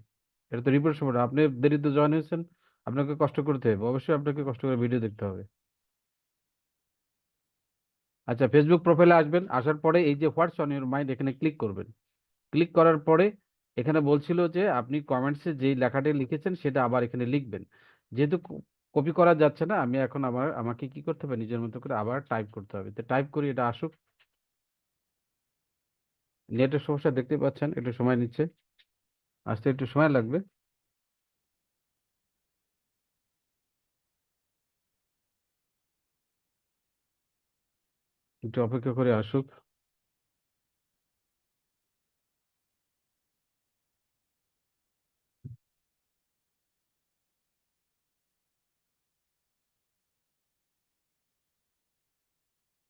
এটা তো রিপোর্ট সময়, আপনি দেরিতে জয়েন হয়েছেন, আপনাকে কষ্ট করতে হবে, অবশ্যই আপনাকে কষ্ট করে ভিডিও দেখতে হবে। আচ্ছা, ফেসবুক প্রোফাইলে আসবেন, আসার পরে এই যে হোয়াটস অন ইউর মাইন্ড এখানে ক্লিক করবেন। ক্লিক করার পরে এখানে বলছিল যে আপনি কমেন্টসে যেই লেখাটি লিখেছেন সেটা আবার এখানে লিখবেন। যেহেতু কপি করা যাচ্ছে না, আমি এখন আমাকে কি করতে হবে, নিজের মতো করে আবার টাইপ করতে হবে। তো টাইপ করি, এটা আসুক। নেটের সমস্যা দেখতে পাচ্ছেন, একটু সময় নিচ্ছে, আসতে একটু সময় লাগবে। একটু অপেক্ষা করে আসুক।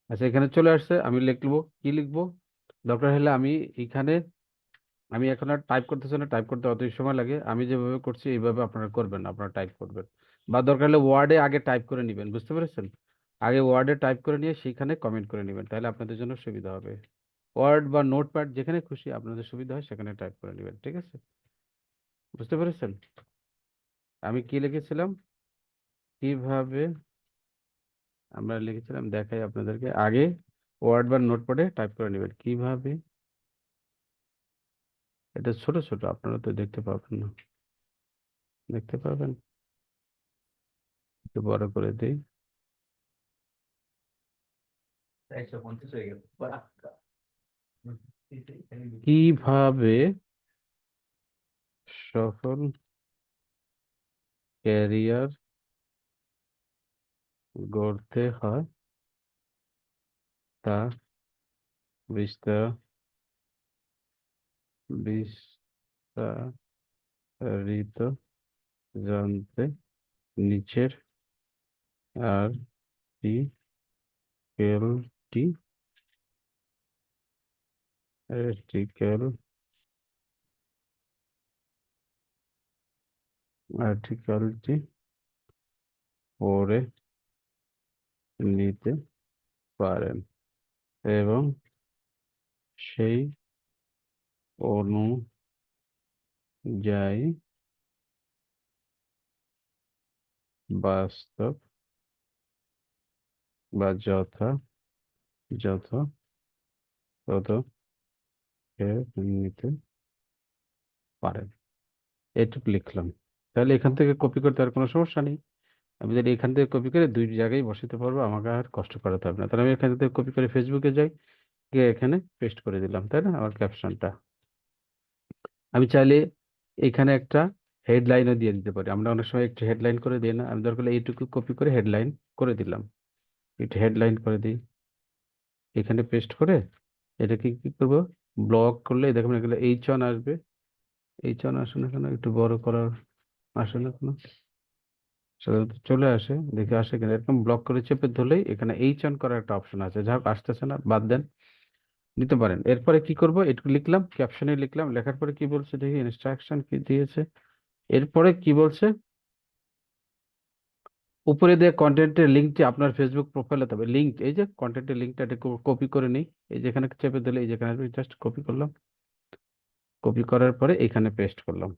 আচ্ছা, এখানে চলে আসছে, আমি লিখবো, কি লিখবো, দরকার হলে আমি এখন আর টাইপ করতেছি না, টাইপ করতে অত সময় লাগে, আমি যেভাবে করছি এইভাবে আপনারা করবেন, আপনারা টাইপ করবেন। বা দরকার হলে ওয়ার্ডে আগে টাইপ করে নেবেন, বুঝতে পেরেছেন? আগে ওয়ার্ডে টাইপ করে নিয়ে সেখানে কমেন্ট করে নেবেন, তাহলে আপনাদের জন্য সুবিধা হবে। ওয়ার্ড বা নোটপ্যাড যেখানে খুশি আপনাদের সুবিধা হয় সেখানে টাইপ করে নেবেন, ঠিক আছে? বুঝতে পেরেছেন? আমি কি লিখেছিলাম, কিভাবে আমরা লিখেছিলাম দেখাই আপনাদেরকে, আগে ওয়ার্ড বা নোটপ্যাডে টাইপ করে নেবেন কিভাবে। এটা ছোট ছোট, আপনারা তো দেখতে পাবেন না, দেখতে পাবেন, একটু বড় করে দিই। 150 হয়ে গেল। কিভাবে সফল ক্যারিয়ার গড়তে হয় তা বিস্তার বিস্তারিত জানতে নিচের আর্টিকেলটি আর্টিকেল আর্টিকেলটি পড়ে নিতে পারেন এবং সেই অনুযায়ী বাস্তব বা যথাযথ পদক্ষেপ নিতে পারেন। এটুকু লিখলাম। তাহলে এখান থেকে কপি করতে আর কোনো সমস্যা নেই। আমি যদি এখান থেকে কপি করে দুই জায়গায় বসাতে পারবো, আমাকে আর কষ্ট করাতে হবে না। তাহলে আমি এখান থেকে কপি করে ফেসবুকে যাই, গিয়ে এখানে পেস্ট করে দিলাম, তাই না, আমার ক্যাপশনটা। আমি চাইলে এখানে একটা হেডলাইনও দিয়ে দিতে পারি, আমরা অনেক সময় একটু হেডলাইন করে দিই না? আমি দরকার হলে এইটুকু কপি করে হেডলাইন করে দিলাম, একটু হেডলাইন করে দিই, এখানে পেস্ট করে এটাকে কি করব, ব্লক করলে দেখুন এগুলো H1 আসবে। H1 আসে না কেন, একটু বড় করার আসে না কেন, সাধারণত চলে আসে, দেখে আসে কিনা, এরকম ব্লক করে চেপে ধরলেই এখানে H1 করার একটা অপশন আছে, যা হোক আসতেছে না, বাদ দেন, নিতে পারেন। এরপরে কি করব, একটু লিখলাম, ক্যাপশনে লিখলাম, লেখার পরে কি বলছে দেখি, ইনস্ট্রাকশন কি দিয়েছে। এরপরে কি বলছে, উপরে দেওয়া কন্টেন্টের লিঙ্কটি আপনার ফেসবুক প্রোফাইলে তবে লিঙ্ক, এই যে কন্টেন্টের লিঙ্কটা, এটা কপি করে নিই, এই যেখানে চেপে দিলে এই যেখানে জাস্ট কপি করলাম, কপি করার পরে এখানে পেস্ট করলাম।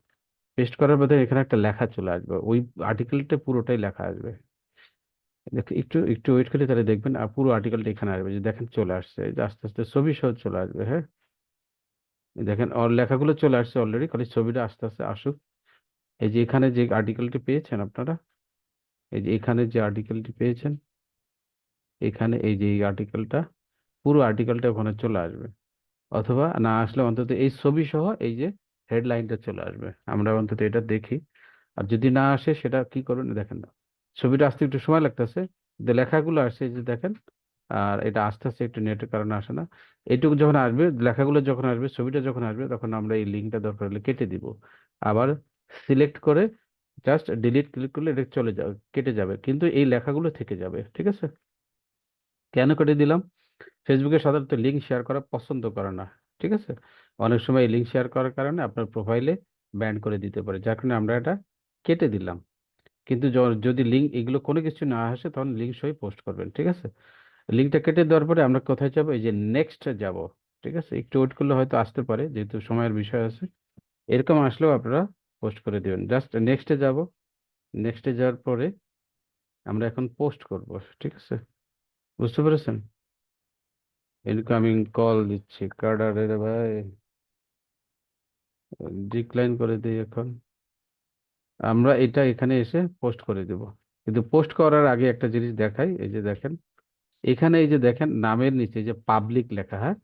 পেস্ট করার পরে এখানে একটা লেখা চলে আসবে, ওই আর্টিকেলটা পুরোটাই লেখা আসবে। একটু একটু ওয়েট করে তাহলে দেখবেন, আর পুরো আর্টিকেলটা এখানে আসবে, যে দেখেন চলে আসছে, এই যে আস্তে আস্তে ছবি সহ চলে আসবে। হ্যাঁ, এই দেখেন ওর লেখাগুলো চলে আসছে অলরেডি, খালি ছবিটা আস্তে আস্তে আসুক। এই যে এখানে যে আর্টিকেলটি পেয়েছেন আপনারা, এই যে এখানে যে আর্টিকেলটি পেয়েছেন, এখানে এই যে এই আর্টিকেলটা, পুরো আর্টিকেলটা ওখানে চলে আসবে। অথবা না আসলে অন্তত এই ছবি সহ এই যে হেডলাইনটা চলে আসবে, আমরা অন্তত এটা দেখি। আর যদি না আসে সেটা কি করবেন, দেখেন না, ছবিটা আসতে একটু সময় লাগতেছে, কিন্তু লেখাগুলো আসছে, এই যে দেখেন। আর এটা আস্তে আস্তে একটু নেটের কারণে আসে না। এইটুকু যখন আসবে, লেখাগুলো যখন আসবে, ছবিটা যখন আসবে, তখন আমরা এই লিঙ্কটা দরকার হলে কেটে দিব। আবার সিলেক্ট করে জাস্ট ডিলিট ক্লিক করলে এটা চলে যাবে, কেটে যাবে, কিন্তু এই লেখাগুলো থেকে যাবে, ঠিক আছে? কেন কেটে দিলাম, ফেসবুকে সাধারণত লিঙ্ক শেয়ার করা পছন্দ করে না, ঠিক আছে? অনেক সময় লিঙ্ক শেয়ার করার কারণে আপনার প্রোফাইলে ব্যান করে দিতে পারে, যার কারণে আমরা এটা কেটে দিলাম। কিন্তু যদি লিঙ্ক এগুলো কোনো কিছু না আসে তখন লিঙ্ক সহ পোস্ট করবেন, ঠিক আছে? লিঙ্কটা কেটে দেওয়ার পরে আমরা কোথায় যাবো? এই যে নেক্সট যাব, ঠিক আছে? একটু ওয়েট করলে হয়তো আসতে পারে, যেহেতু সময়ের বিষয় আছে। এরকম আসলেও আপনারা পোস্ট করে দিবেন। জাস্ট নেক্সটে যাব। নেক্সটে যাওয়ার পরে আমরা এখন পোস্ট করব, ঠিক আছে? বুঝতে পেরেছেন? ইনকামিং কল দিচ্ছি কার্ডারের ভাই, ডিক্লাইন করে দিই এখন। আমরা এটা এখানে এসে পোস্ট করে দেব। কিন্তু পোস্ট করার আগে একটা জিনিস দেখাই, এই যে দেখেন এখানে, এই যে দেখেন নামের নিচে যে পাবলিক লেখা, হ্যাঁ,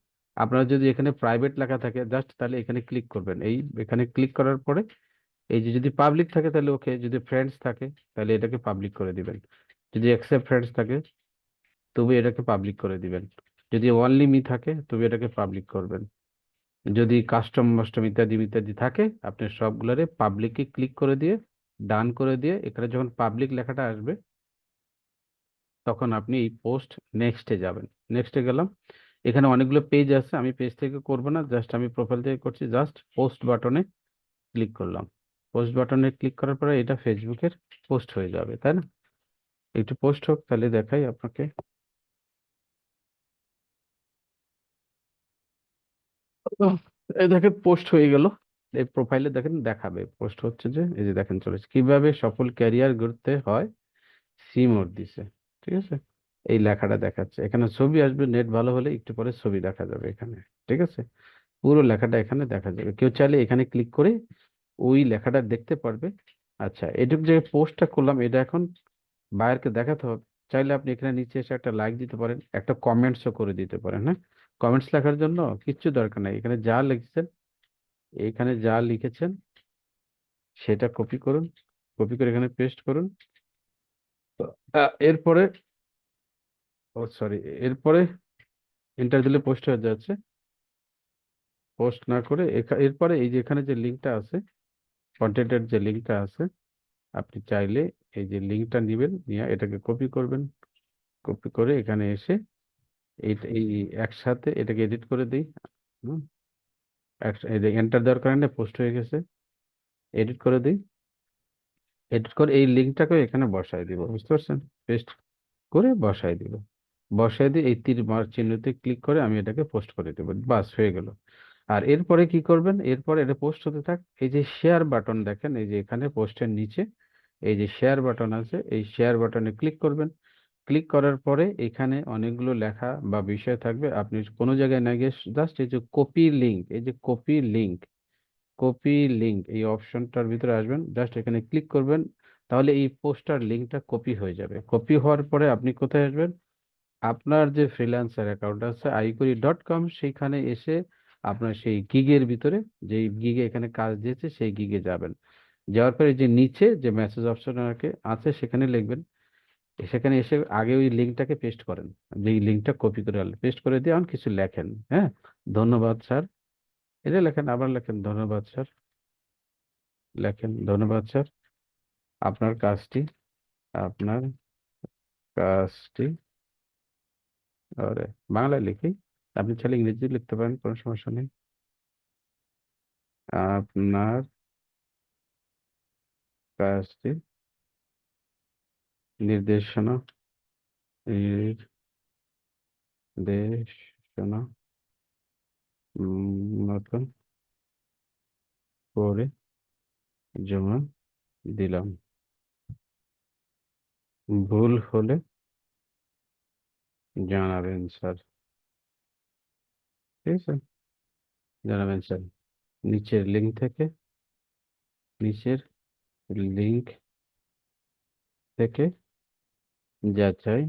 আপনার যদি এখানে প্রাইভেট লেখা থাকে জাস্ট তাহলে এখানে ক্লিক করবেন। এই এখানে ক্লিক করার পরে এই যে যদি পাবলিক থাকে তাহলে ওকে, যদি ফ্রেন্ডস থাকে তাহলে এটাকে পাবলিক করে দিবেন, যদি অ্যাকসেপ্ট ফ্রেন্ডস থাকে তবে এটাকে পাবলিক করে দিবেন, যদি অনলি মি থাকে তবে এটাকে পাবলিক করবেন, যদি কাস্টম মাস্টম ইত্যাদি ইত্যাদি থাকে আপনি সবগুলোরে পাবলিকে ক্লিক করে দিয়ে ডান করে দিয়ে এখানে যখন পাবলিক লেখাটা আসবে তখন আপনি এই পোস্ট নেক্সটে যাবেন। নেক্সটে গেলাম, এখানে অনেকগুলো পেজ আছে, আমি পেজ থেকে করব না, জাস্ট আমি প্রোফাইল থেকে করছি। জাস্ট পোস্ট বাটনে ক্লিক করলাম। পোস্ট বাটনে ক্লিক করার পরে এটা ফেসবুকের পোস্ট হয়ে যাবে, তাই না? একটু পোস্ট হোক তাহলে দেখাই আপনাকে। উহ, এই দেখেন পোস্ট হয়ে গেল। এই প্রোফাইলে দেখেন দেখাবে পোস্ট হচ্ছে, যে এই যে দেখেন চলেছে কিভাবে সফল ক্যারিয়ার গড়তে হয়, সিমোর দিছে, ঠিক আছে? এই লেখাটা দেখাচ্ছে, এখানে ছবি আসবে, নেট ভালো হলে একটু পরে ছবি দেখা যাবে এখানে, ঠিক আছে? পুরো লেখাটা এখানে দেখা যাবে, কেউ চাইলে এখানে ক্লিক করে ওই লেখাটা দেখতে পারবে। আচ্ছা, এটুকু যে পোস্টটা করলাম এটা এখন বায়ারকে দেখাতে হবে। চাইলে আপনি এখানে নিচে এসে একটা লাইক দিতে পারেন, একটা কমেন্টসও করে দিতে পারেন, হ্যাঁ? কমেন্টস লেখার জন্য কিচ্ছু দরকার নাই, এখানে যা লিখছেন, এখানে যা লিখেছেন সেটা কপি করুন, কপি করে এখানে পেস্ট করুন। তো, এরপরে, ও সরি, এরপরে এন্টার দিলে পোস্ট হয়ে যাচ্ছে। পোস্ট না করে এরপরে এই যে এখানে যে লিঙ্কটা আছে, কন্টেন্টের যে লিঙ্কটা আছে, আপনি চাইলে এই যে লিঙ্কটা নেবেন, নিয়ে এটাকে কপি করবেন, কপি করে এখানে এসে এই একসাথে এটাকে এডিট করে দিই। হুম, এই যে এন্টার দেওয়ার কারণে পোস্ট হয়ে গেছে, এডিট করে দিই। এডিট করে এই লিঙ্কটাকে এখানে বসাই দিব, বুঝতে পারছেন? পেস্ট করে বসাই দিব। বসাই দিয়ে এই তীর মার্ক চিহ্নতে ক্লিক করে আমি এটাকে পোস্ট করে দেবো, বাস হয়ে গেল। আর এরপরে কি করবেন? এরপরে এটা পোস্ট হতে থাক। এই যে শেয়ার বাটন দেখেন, এই যে এখানে পোস্টের নিচে এই যে শেয়ার বাটন আছে, এই শেয়ার বাটনে ক্লিক করবেন। ক্লিক করার পরে এখানে অনেকগুলো লেখা বা বিষয় থাকবে, আপনি কোনো জায়গায় না গিয়ে জাস্ট এই যে কপি লিঙ্ক, এই যে কপি লিঙ্ক, কপি লিঙ্ক এই অপশনটার ভিতরে আসবেন, জাস্ট এখানে ক্লিক করবেন। তাহলে এই পোস্টার লিঙ্কটা কপি হয়ে যাবে। কপি হওয়ার পরে আপনি কোথায় আসবেন? আপনার যে ফ্রিল্যান্সার অ্যাকাউন্ট আছে iQuery.com, সেইখানে এসে আপনার সেই গিগের ভিতরে, যেই গিগে এখানে কাজ দিয়েছে সেই গিগে যাবেন। যাওয়ার পরে যে নিচে যে মেসেজ অপশন আছে সেখানে লিখবেন। সেখানে এসে আগে ওই লিঙ্কটাকে পেস্ট করেন, যেই লিঙ্কটা কপি করে পেস্ট করে দিয়ে এখন কিছু লেখেন, হ্যাঁ, ধন্যবাদ স্যার, এটা লেখেন, আবার লেখেন ধন্যবাদ স্যার, লেখেন ধন্যবাদ স্যার, আপনার কাজটি, আপনার কাজটি, আরে বাংলায় লিখি, আপনি চাইলে ইংরেজি লিখতে পারেন, কোনো সমস্যা নেই। আপনার কাজটি, নির্দেশনা, নির্দেশনা মতন করে জমা দিলাম, ভুল হলে জানাবেন স্যার, ঠিক আছে? জানাবেন স্যার। নিচের লিঙ্ক থেকে, নিচের লিঙ্ক থেকে যাচাই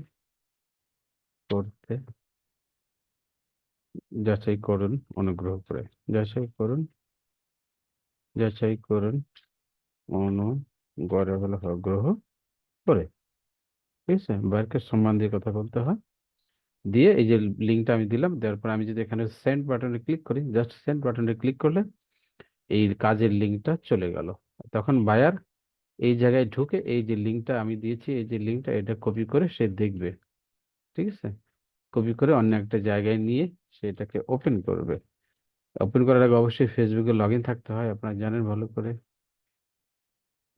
করতে, যাচাই করুন অনুগ্রহ করে, যাচাই করুন, যাচাই করুন অনুগ্রহ করে, ঠিক আছে? বারকে সম্মান দিয়ে কথা বলতে হয়। দিয়ে এই যে লিঙ্কটা আমি দিলাম, দেওয়ার পর আমি যদি এখানে সেন্ড বাটনে ক্লিক করি, জাস্ট সেন্ড বাটনে ক্লিক করলে এই কাজের লিঙ্কটা চলে গেল। তখন বায়ার এই জায়গায় ঢুকে এই যে লিঙ্কটা আমি দিয়েছি, এই যে লিঙ্কটা, এটা কপি করে সে দেখবে, ঠিক আছে? কপি করে অন্য একটা জায়গায় নিয়ে সেটাকে ওপেন করবে। ওপেন করার আগে অবশ্যই ফেসবুকে লগ ইন থাকতে হয়, আপনারা জানেন ভালো করে।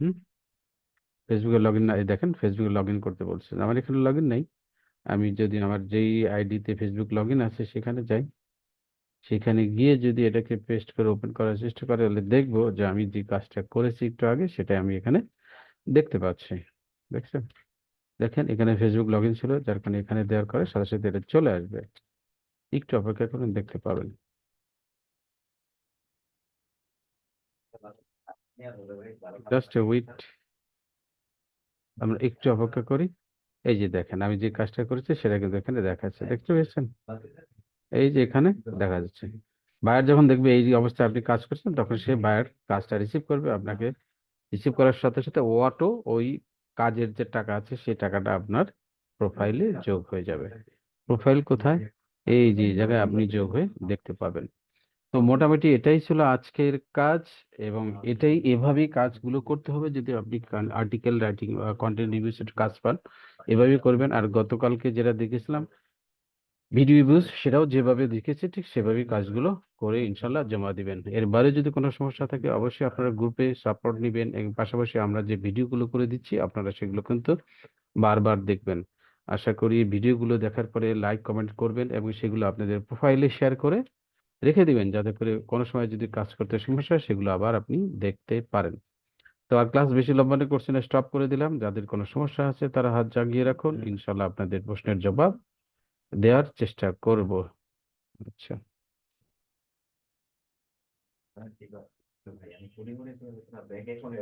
হুম ফেসবুকে লগ ইন না, এই দেখেন ফেসবুকে লগ ইন করতে বলছে, আমার এখানে লগ ইন নেই। আমি যদি আমার যেই আইডিতে ফেসবুক লগ ইন আছে সেখানে যাই, সেখানে গিয়ে যদি এটাকে পেস্ট করে ওপেন করার চেষ্টা করে, তাহলে দেখবো যে আমি যে কাজটা করেছি একটু আগে সেটাই আমি এখানে দেখতে পাচ্ছি। দেখছেন? দেখেন এখানে ফেসবুক লগ ইন ছিল, যার কারণে এখানে দেওয়ার পরে সাথে সাথে এটা চলে আসবে। একটু অপেক্ষা করুন, দেখতে পাবেন। জাস্ট ওয়েট, আমরা একটু অপেক্ষা করি। এই যে দেখেন আমি যে কাজটা করেছি সেটা কিন্তু এখানে দেখাচ্ছে, দেখতে পেয়েছেন? এই যে এখানে দেখা যাচ্ছে। বায়ার যখন দেখবে এই যে অবস্থায় আপনি কাজ করছেন, তখন সে বায়ার কাজটা রিসিভ করবে, আপনাকে রিসিভ করার সাথে সাথে অটো ওই কাজের যে টাকা আছে সেই টাকাটা আপনার প্রোফাইলে যোগ হয়ে যাবে। প্রোফাইল কোথায়? এই যে এই জায়গায় আপনি যোগ হয়ে দেখতে পাবেন। তো মোটামুটি এটাই ছিল আজকের কাজ, এবং এটাই এভাবেই কাজগুলো করতে হবে যদি আপনি আর্টিকেল রাইটিং বা কন্টেন্ট রিভিউর কাজ পান। এভাবেই করবেন। আর গতকালকে যেটা দেখেছিলাম ভিডিও রিভিউজ, সেটাও যেভাবে দেখেছি ঠিক সেভাবেই কাজগুলো করে ইনশাল্লাহ জমা দিবেন। এর বাইরে যদি কোনো সমস্যা থাকে অবশ্যই আপনারা গ্রুপে সাপোর্ট নেবেন, এবং পাশাপাশি আমরা যে ভিডিওগুলো করে দিচ্ছি আপনারা সেগুলো কিন্তু বারবার দেখবেন। আশা করি ভিডিওগুলো দেখার পরে লাইক কমেন্ট করবেন এবং সেগুলো আপনাদের প্রোফাইলে শেয়ার করে রেখে দিবেন, যাতে করে কোনো সময় যদি কাজ করতে সমস্যা হয় সেগুলো আবার আপনি দেখতে পারেন। তো আর ক্লাস বেশি লম্বা করছি না, স্টপ করে দিলাম। যাদের কোনো সমস্যা আছে তারা হাত জাগিয়ে রাখুন, ইনশাল্লাহ আপনাদের প্রশ্নের জবাব দেওয়ার চেষ্টা করব। আচ্ছা। ঠিক আছে ভাই, আমি মনে মনে ব্যাংক অ্যাকাউন্ট